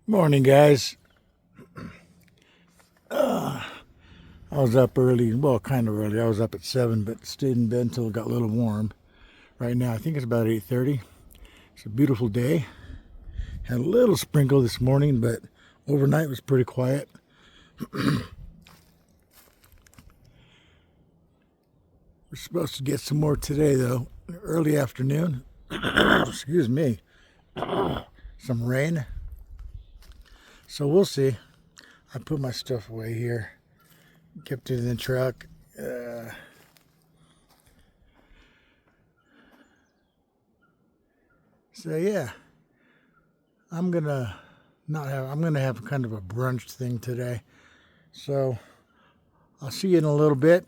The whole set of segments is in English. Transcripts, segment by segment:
Morning, guys. I was up early, well, kind of early. I was up at 7, but stayed in bed until it got a little warm. Right now, I think it's about 8:30. It's a beautiful day. Had a little sprinkle this morning, but overnight was pretty quiet. We're supposed to get some more today, though. Early afternoon. Excuse me. Some rain. So we'll see. I put my stuff away here. Kept it in the truck. So yeah, I'm gonna have kind of a brunch thing today. So I'll see you in a little bit.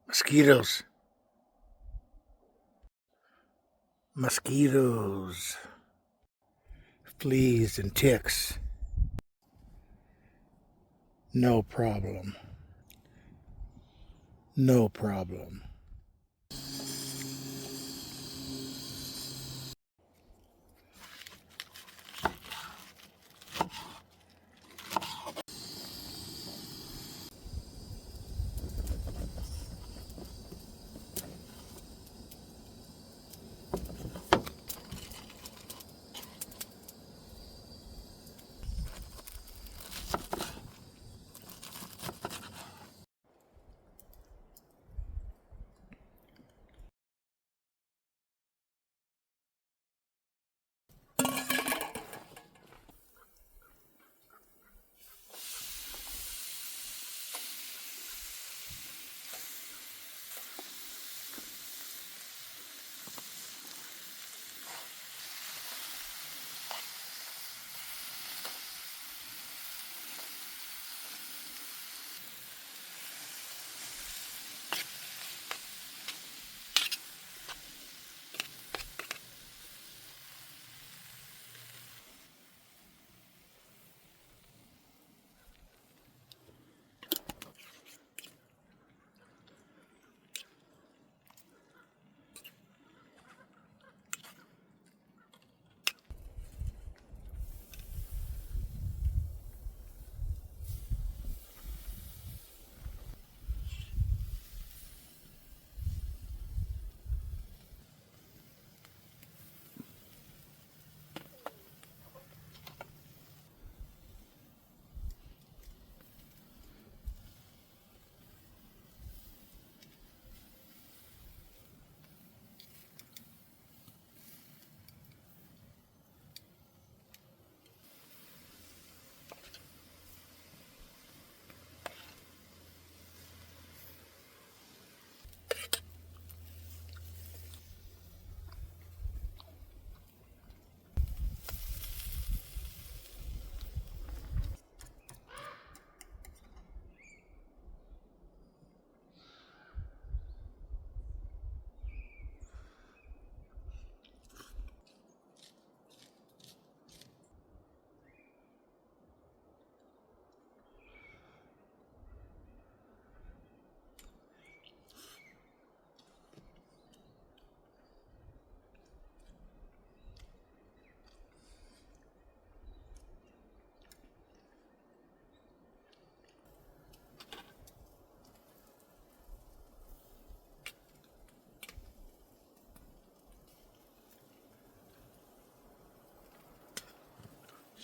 Mosquitoes. Mosquitoes. Fleas and ticks. No problem. No problem.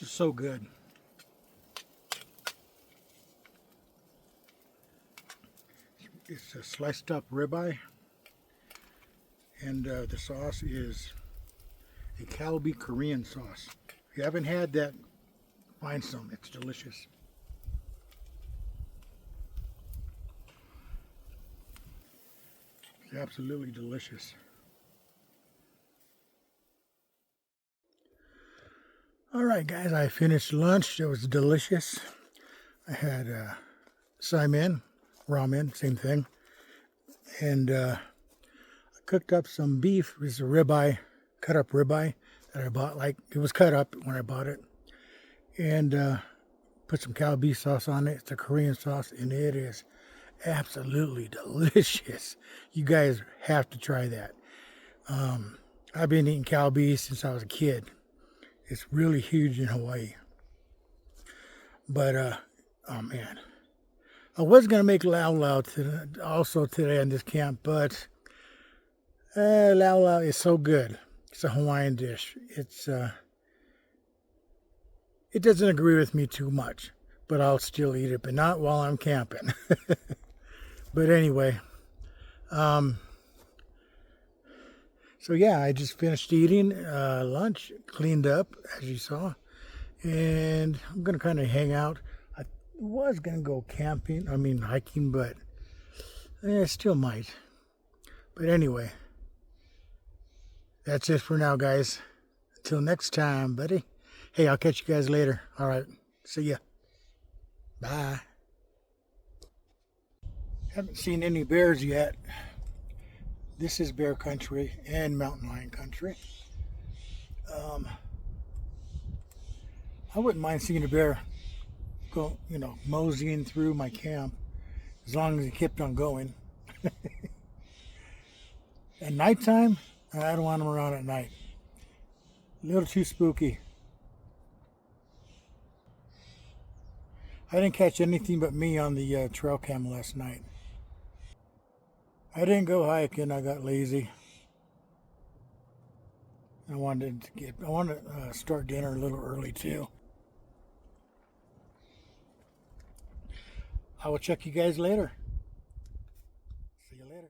Just so good. It's a sliced up ribeye, and the sauce is a Kalbi Korean sauce. If you haven't had that, find some. It's delicious. It's absolutely delicious. All right, guys, I finished lunch. It was delicious. I had ramen, same thing. And I cooked up some beef. It was a ribeye, cut up ribeye that I bought. Like, it was cut up when I bought it. And put some cow beef sauce on it. It's a Korean sauce, and it is absolutely delicious. You guys have to try that. I've been eating cow beef since I was a kid. It's really huge in Hawaii. But, oh man. I was going to make lau lau also today on this camp, but lau lau is so good. It's a Hawaiian dish. It doesn't agree with me too much, but I'll still eat it, but not while I'm camping. But anyway, so yeah, I just finished eating lunch, cleaned up, as you saw, and I'm going to kind of hang out. I was going to go hiking, but I still might. But anyway, that's it for now, guys. Until next time, buddy. Hey, I'll catch you guys later. All right, see ya. Bye. Haven't seen any bears yet. This is bear country and mountain lion country. I wouldn't mind seeing a bear go, moseying through my camp as long as he kept on going. At nighttime, I don't want them around at night. A little too spooky. I didn't catch anything but me on the trail cam last night. I didn't go hiking. I got lazy. I wanted to start dinner a little early too. I will check you guys later. See you later.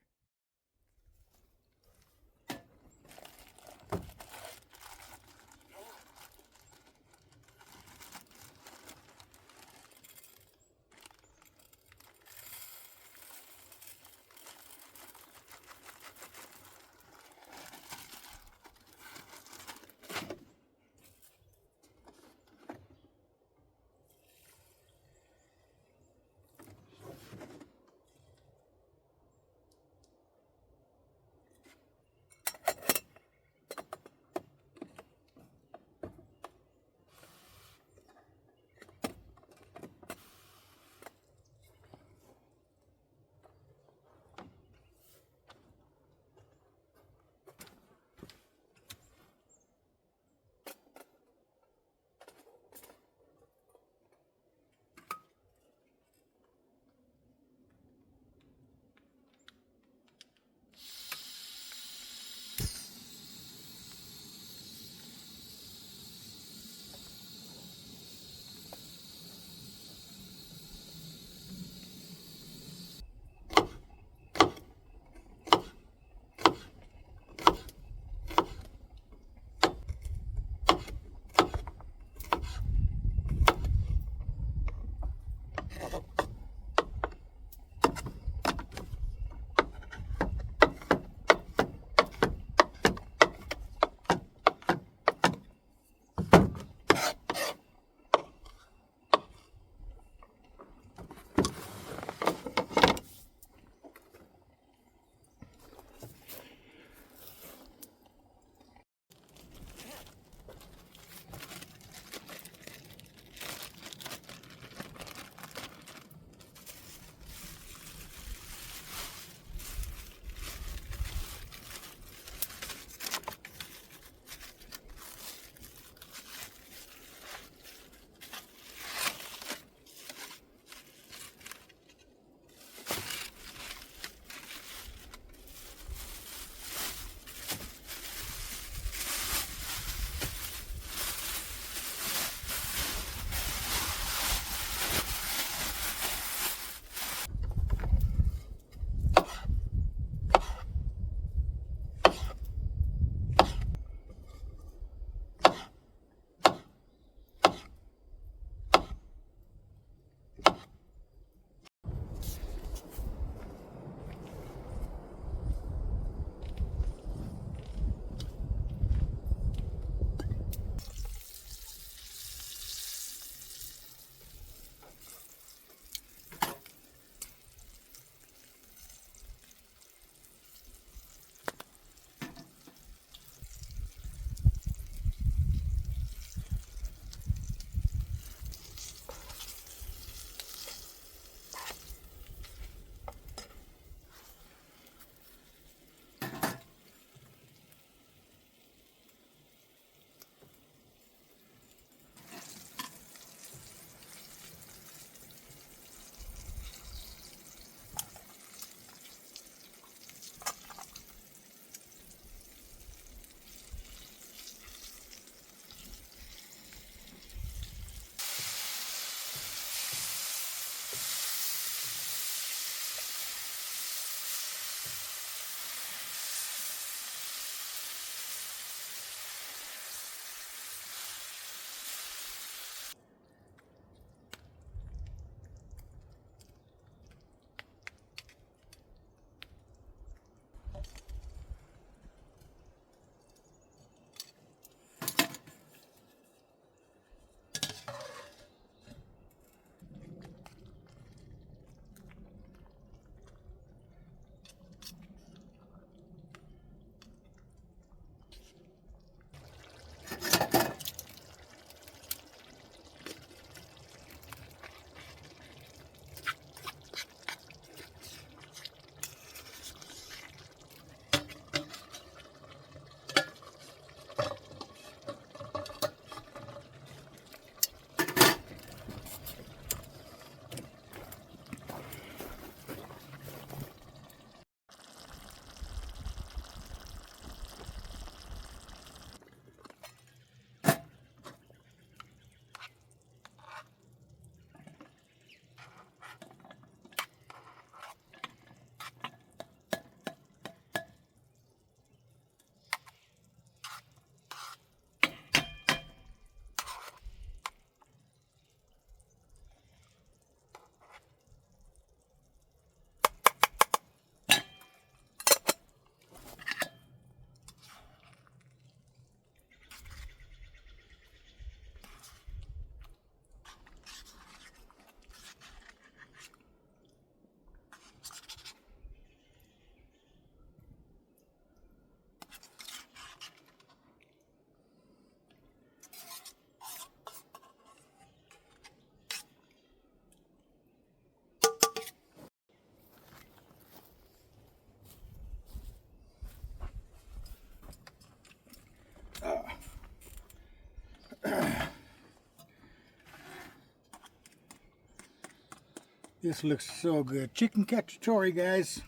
This looks so good. Chicken cacciatore, guys.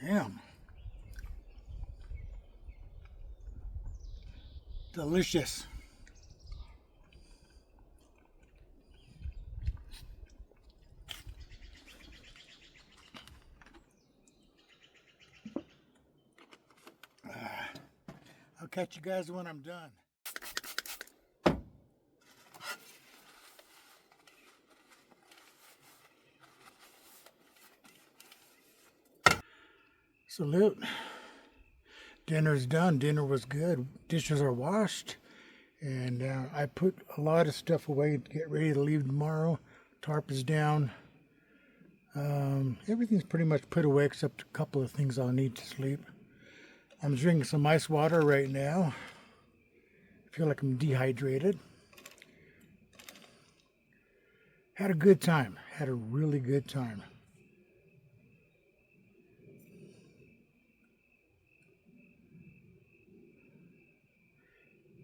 Damn. Delicious. I'll catch you guys when I'm done. Salute. Dinner's done. Dinner was good. Dishes are washed. And I put a lot of stuff away to get ready to leave tomorrow. Tarp is down. Everything's pretty much put away except a couple of things I'll need to sleep. I'm drinking some ice water right now. I feel like I'm dehydrated. Had a good time. Had a really good time.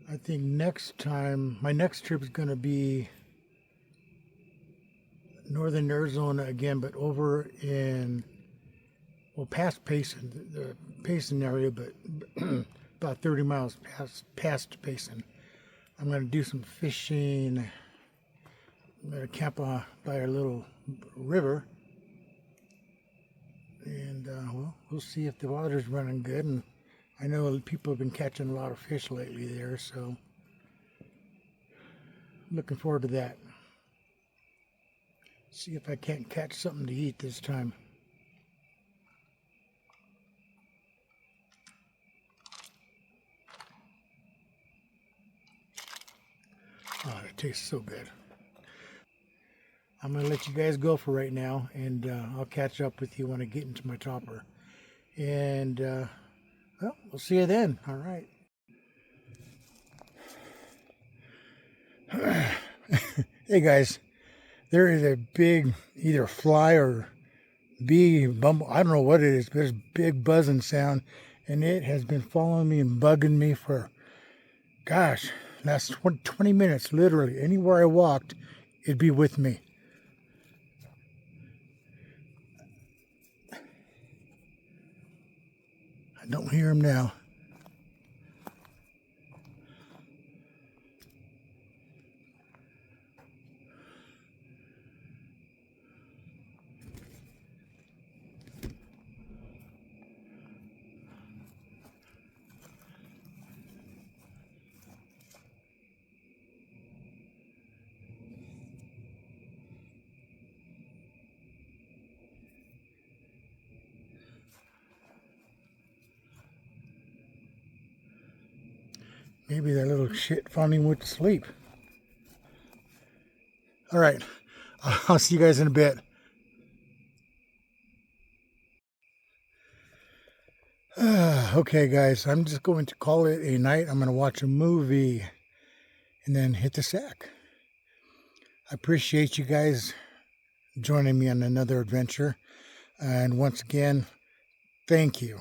I think next time, my next trip is going to be northern Arizona again, but over in, well, past Payson, the Payson area, but about 30 miles past Payson. I'm going to do some fishing. I'm going to camp by a little river. And, well, we'll see if the water's running good. And I know people have been catching a lot of fish lately there, so I'm looking forward to that. See if I can't catch something to eat this time. Oh, it tastes so good. I'm going to let you guys go for right now, and I'll catch up with you when I get into my topper. And, well, we'll see you then. All right. Hey, guys. There is a big, either fly or bee, bumble, I don't know what it is, but there's a big buzzing sound, and it has been following me and bugging me for, gosh, last 20 minutes, literally. Anywhere I walked, it'd be with me. I don't hear him now. Maybe that little shit finally went to sleep. All right. I'll see you guys in a bit. Okay, guys. I'm just going to call it a night. I'm going to watch a movie and then hit the sack. I appreciate you guys joining me on another adventure. And once again, thank you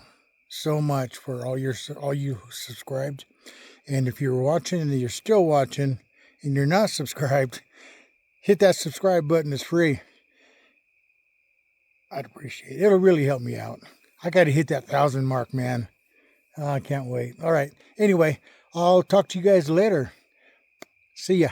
so much for all you who subscribed. And if you're watching and you're still watching and you're not subscribed, hit that subscribe button. It's free. I'd appreciate it. It'll really help me out. I got to hit that 1,000 mark, man. I can't wait. All right. Anyway, I'll talk to you guys later. See ya.